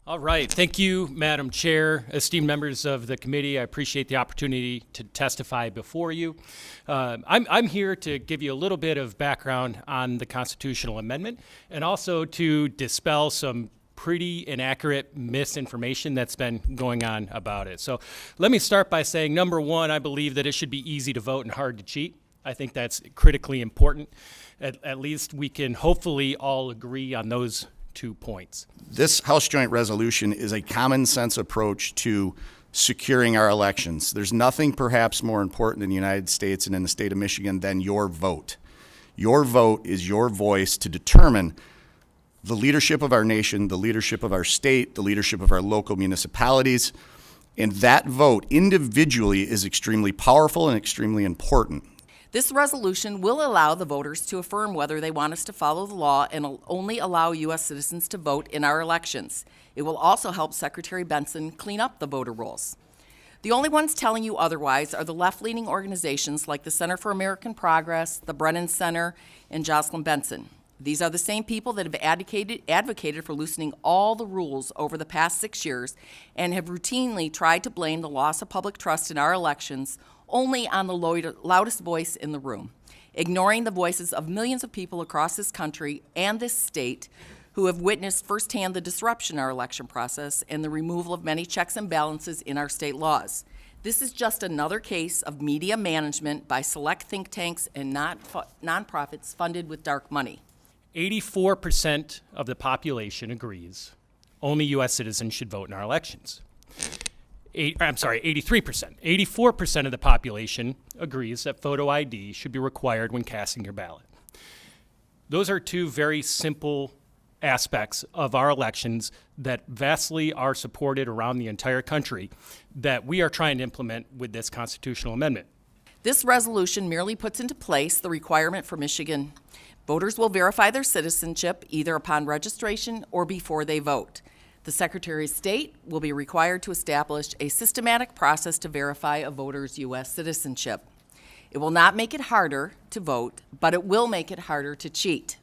All right. Thank you, Madam Chair. Esteemed members of the committee, I appreciate the opportunity to testify before you. I'm here to give you a little bit of background on the constitutional amendment and also to dispel some pretty inaccurate misinformation that's been going on about it. So let me start by saying, number one, I believe that it should be easy to vote and hard to cheat. I think that's critically important. At least we can hopefully all agree on those 2 points. This House Joint Resolution is a common sense approach to securing our elections. There's nothing perhaps more important in the United States and in the state of Michigan than your vote. Your vote is your voice to determine the leadership of our nation, the leadership of our state, the leadership of our local municipalities. And that vote individually is extremely powerful and extremely important. This resolution will allow the voters to affirm whether they want us to follow the law and will only allow U.S. citizens to vote in our elections. It will also help Secretary Benson clean up the voter rolls. The only ones telling you otherwise are the left-leaning organizations like the Center for American Progress, the Brennan Center, and Jocelyn Benson. These are the same people that have advocated for loosening all the rules over the past 6 years and have routinely tried to blame the loss of public trust in our elections only on the loudest voice in the room, ignoring the voices of millions of people across this country and this state who have witnessed firsthand the disruption in our election process and the removal of many checks and balances in our state laws. This is just another case of media management by select think tanks and nonprofits funded with dark money. 84% of the population agrees only U.S. citizens should vote in our elections. 83%. 84% of the population agrees that photo ID should be required when casting your ballot. Those are 2 very simple aspects of our elections that vastly are supported around the entire country that we are trying to implement with this constitutional amendment. This resolution merely puts into place the requirement for Michigan. Voters will verify their citizenship either upon registration or before they vote. The Secretary of State will be required to establish a systematic process to verify a voter's U.S. citizenship. It will not make it harder to vote, but it will make it harder to cheat.